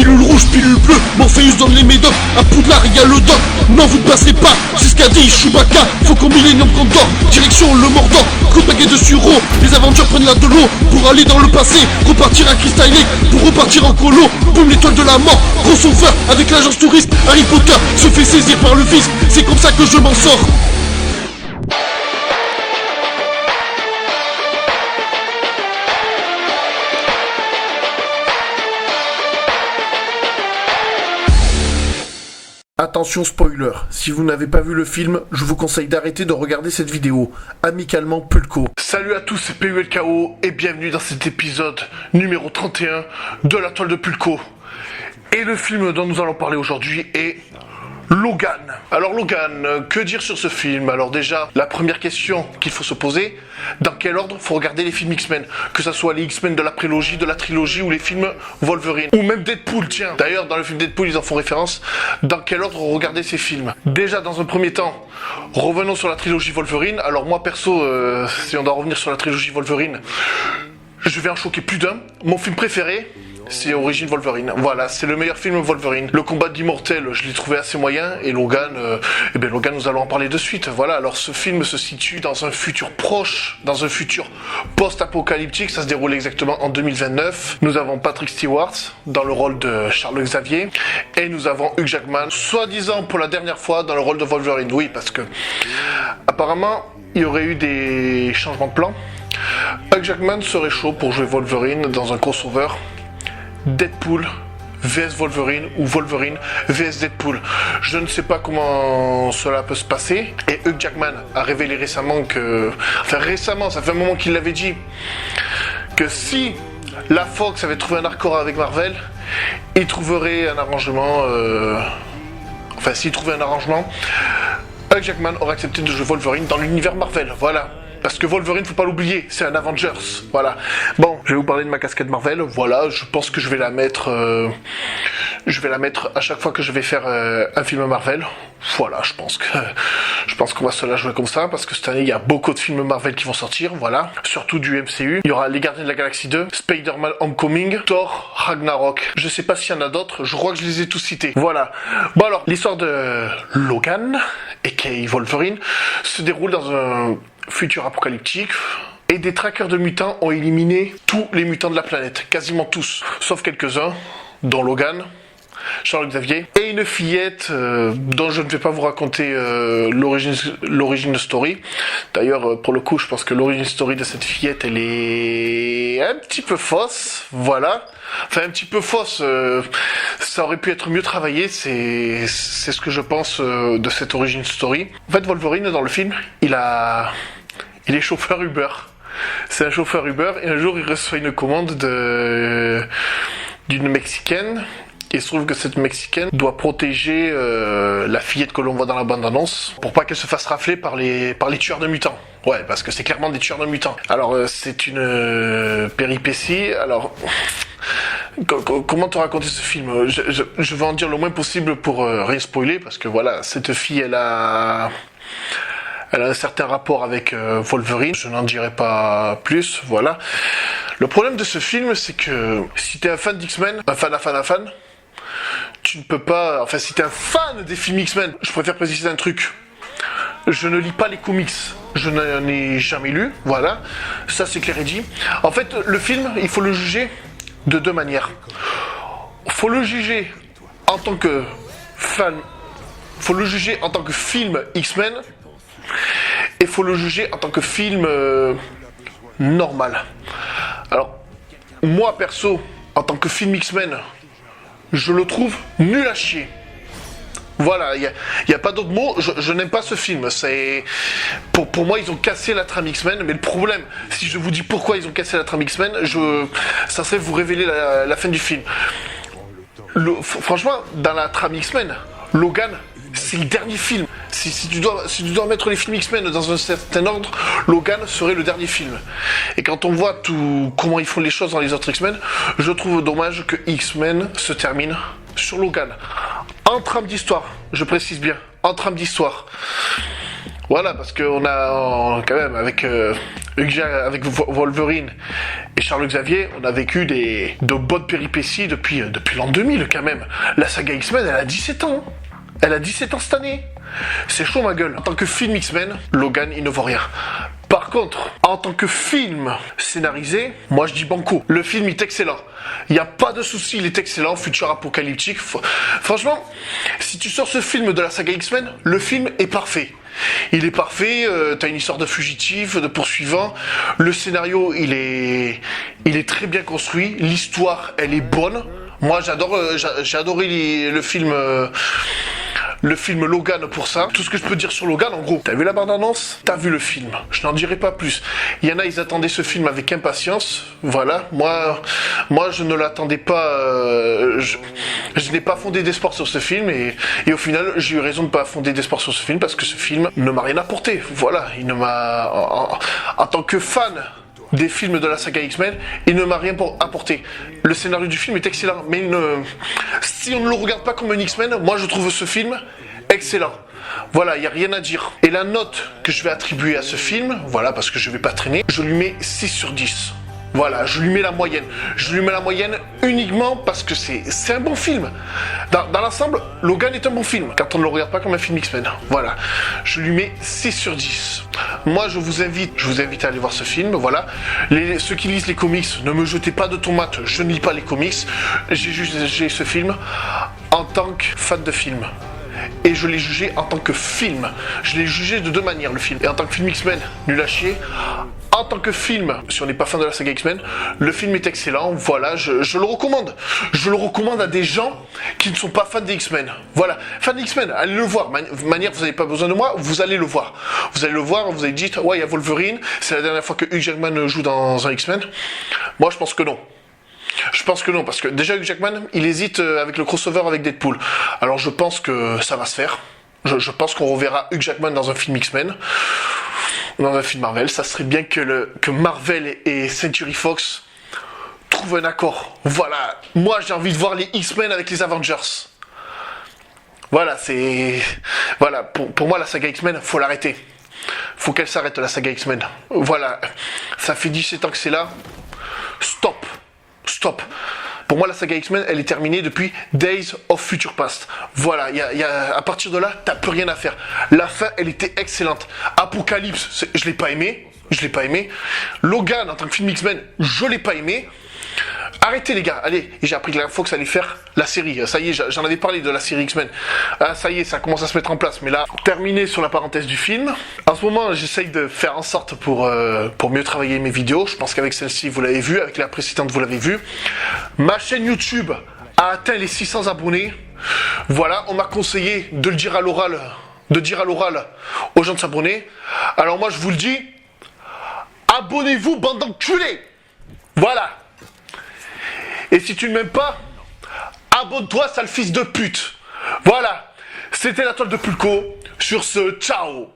Pilule rouge, pilule bleue, Morpheus donne les médocs. À Poudlard y'a le doc, non vous ne passerez pas. C'est ce qu'a dit Chewbacca, faut qu'on Millennium Condor. Direction le Mordor, coup de baguette de Suro. Les Avengers prennent la de l'eau pour aller dans le passé. Repartir à Crystal Lake, pour repartir en colo. Boum l'étoile de la mort, crossover avec l'agence touriste. Harry Potter se fait saisir par le fisc, c'est comme ça que je m'en sors. Attention spoiler, si vous n'avez pas vu le film, je vous conseille d'arrêter de regarder cette vidéo. Amicalement Pulco. Salut à tous, c'est PULKO et bienvenue dans cet épisode numéro 31 de la toile de Pulco. Et le film dont nous allons parler aujourd'hui est Logan. Alors Logan, que dire sur ce film? Alors déjà, la première question qu'il faut se poser, dans quel ordre faut regarder les films X-Men? Que ça soit les X-Men de la prélogie, de la trilogie ou les films Wolverine. Ou même Deadpool, tiens. D'ailleurs, dans le film Deadpool, ils en font référence. Dans quel ordre regarder ces films? Déjà, dans un premier temps, revenons sur la trilogie Wolverine. Alors moi, perso, si on doit revenir sur la trilogie Wolverine, je vais en choquer plus d'un. Mon film préféré, c'est Origins Wolverine. Voilà, c'est le meilleur film Wolverine. Le combat d'Immortel, je l'ai trouvé assez moyen. Et Logan, Logan, nous allons en parler de suite. Voilà, alors ce film se situe dans un futur proche, dans un futur post-apocalyptique. Ça se déroule exactement en 2029. Nous avons Patrick Stewart dans le rôle de Charles Xavier. Et nous avons Hugh Jackman, soi-disant pour la dernière fois, dans le rôle de Wolverine. Oui, parce que apparemment, il y aurait eu des changements de plan. Hugh Jackman serait chaud pour jouer Wolverine dans un crossover Deadpool vs Wolverine ou Wolverine vs Deadpool. Je ne sais pas comment cela peut se passer. Et Hugh Jackman a révélé récemment que... Enfin récemment, ça fait un moment qu'il l'avait dit, que si la Fox avait trouvé un accord avec Marvel, il trouverait un arrangement... Enfin, s'il trouvait un arrangement, Hugh Jackman aurait accepté de jouer Wolverine dans l'univers Marvel. Voilà. Parce que Wolverine, faut pas l'oublier, c'est un Avengers, voilà. Bon, je vais vous parler de ma casquette Marvel, voilà, je pense que je vais la mettre à chaque fois que je vais faire un film Marvel. Voilà, je pense qu'on va se la jouer comme ça, parce que cette année, il y a beaucoup de films Marvel qui vont sortir, voilà. Surtout du MCU. Il y aura Les Gardiens de la Galaxie 2, Spider-Man Homecoming, Thor, Ragnarok. Je sais pas s'il y en a d'autres, je crois que je les ai tous cités. Voilà. Bon alors, l'histoire de Logan, aka Wolverine, se déroule dans un futur apocalyptique, et des trackers de mutants ont éliminé tous les mutants de la planète, quasiment tous, sauf quelques-uns, dont Logan, Charles Xavier, et une fillette dont je ne vais pas vous raconter l'origine story. D'ailleurs, pour le coup, je pense que l'origine story de cette fillette, elle est un petit peu fausse, voilà. Enfin, un petit peu fausse, ça aurait pu être mieux travaillé, c'est ce que je pense de cette origin story. En fait, Wolverine, dans le film, il est chauffeur Uber. C'est un chauffeur Uber, et un jour, il reçoit une commande d'une Mexicaine. Il se trouve que cette Mexicaine doit protéger la fillette que l'on voit dans la bande-annonce pour pas qu'elle se fasse rafler par les tueurs de mutants. Ouais, parce que c'est clairement des tueurs de mutants. Alors, c'est une péripétie. Alors, comment te raconter ce film? Je vais en dire le moins possible pour rien spoiler, parce que voilà, cette fille, elle a un certain rapport avec Wolverine. Je n'en dirai pas plus, voilà. Le problème de ce film, c'est que si t'es un fan d'X-Men, un fan, tu ne peux pas... Enfin, si t'es un fan des films X-Men, je préfère préciser un truc. Je ne lis pas les comics. Je n'en ai jamais lu, voilà. Ça, c'est clair et dit. En fait, le film, il faut le juger de deux manières. Il faut le juger en tant que fan... Il faut le juger en tant que film X-Men. Et il faut le juger en tant que film normal. Alors, moi, perso, en tant que film X-Men, je le trouve nul à chier. Voilà, il y a pas d'autre mot, je n'aime pas ce film. C'est pour moi, ils ont cassé la trame X-Men, mais le problème, si je vous dis pourquoi ils ont cassé la trame X-Men, ça serait vous révéler la fin du film. Franchement, dans la trame X-Men, Logan, c'est le dernier film. Si tu dois mettre les films X-Men dans un certain ordre, Logan serait le dernier film. Et quand on voit comment ils font les choses dans les autres X-Men, je trouve dommage que X-Men se termine sur Logan. En trame d'histoire, je précise bien, en trame d'histoire. Voilà, parce qu'on a quand même avec Wolverine et Charles Xavier, on a vécu de bonnes péripéties depuis l'an 2000 quand même. La saga X-Men, elle a 17 ans. Elle a 17 ans cette année. C'est chaud ma gueule. En tant que film X-Men, Logan, il ne vaut rien. Par contre, en tant que film scénarisé, moi je dis banco. Le film est excellent. Il n'y a pas de souci, il est excellent, futur apocalyptique. Franchement, si tu sors ce film de la saga X-Men, le film est parfait. Il est parfait, t'as une histoire de fugitif, de poursuivant. Le scénario, il est très bien construit. L'histoire, elle est bonne. Moi, j'ai adoré le film Logan pour ça. Tout ce que je peux dire sur Logan, en gros, t'as vu la bande-annonce, t'as vu le film. Je n'en dirai pas plus. Il y en a, ils attendaient ce film avec impatience. Voilà. Moi, je ne l'attendais pas. Je n'ai pas fondé d'espoir sur ce film et au final, j'ai eu raison de pas fonder d'espoir sur ce film parce que ce film ne m'a rien apporté. Voilà. Il ne m'a, en tant que fan des films de la saga X-Men, il ne m'a rien apporté. Le scénario du film est excellent, mais si on ne le regarde pas comme un X-Men, moi je trouve ce film excellent. Voilà, il n'y a rien à dire. Et la note que je vais attribuer à ce film, voilà, parce que je vais pas traîner, je lui mets 6 sur 10. Voilà, je lui mets la moyenne. Je lui mets la moyenne uniquement parce que c'est un bon film. Dans l'ensemble, Logan est un bon film, quand on ne le regarde pas comme un film X-Men. Voilà, je lui mets 6 sur 10. Moi, je vous invite à aller voir ce film, voilà. Ceux qui lisent les comics, ne me jetez pas de tomates, je ne lis pas les comics. J'ai jugé ce film en tant que fan de film. Et je l'ai jugé en tant que film. Je l'ai jugé de deux manières, le film. Et en tant que film X-Men, nul à chier. En tant que film, si on n'est pas fan de la saga X-Men, le film est excellent, voilà, je le recommande. Je le recommande à des gens qui ne sont pas fans des X-Men. Voilà, fans des X-Men, allez le voir. Manière, vous n'avez pas besoin de moi, vous allez le voir. Vous allez le voir, vous allez dire, ouais, il y a Wolverine, c'est la dernière fois que Hugh Jackman joue dans un X-Men. Moi, je pense que non. Je pense que non, parce que déjà Hugh Jackman, il hésite avec le crossover avec Deadpool. Alors je pense que ça va se faire. Je pense qu'on reverra Hugh Jackman dans un film X-Men. Dans un film Marvel, ça serait bien que Marvel et Century Fox trouvent un accord. Voilà, moi j'ai envie de voir les X-Men avec les Avengers. Voilà, voilà, pour moi la saga X-Men, faut l'arrêter. Faut qu'elle s'arrête la saga X-Men. Voilà, ça fait 17 ans que c'est là. Stop. Pour moi, la saga X-Men, elle est terminée depuis Days of Future Past. Voilà, à partir de là, t'as plus rien à faire. La fin, elle était excellente. Apocalypse, je l'ai pas aimé. Logan, en tant que film X-Men, je l'ai pas aimé. Arrêtez les gars, allez, j'ai appris que la Fox allait faire la série, ça y est, j'en avais parlé de la série X-Men, ça y est, ça commence à se mettre en place, mais là, terminé sur la parenthèse du film. En ce moment, j'essaye de faire en sorte pour mieux travailler mes vidéos, je pense qu'avec celle-ci, vous l'avez vu, avec la précédente, vous l'avez vu. Ma chaîne YouTube a atteint les 600 abonnés, voilà, on m'a conseillé de le dire à l'oral, aux gens de s'abonner, alors moi je vous le dis, abonnez-vous, bande d'enculés. Voilà. Et si tu ne m'aimes pas, abonne-toi, sale fils de pute. Voilà, c'était la toile de Pulco. Sur ce, ciao.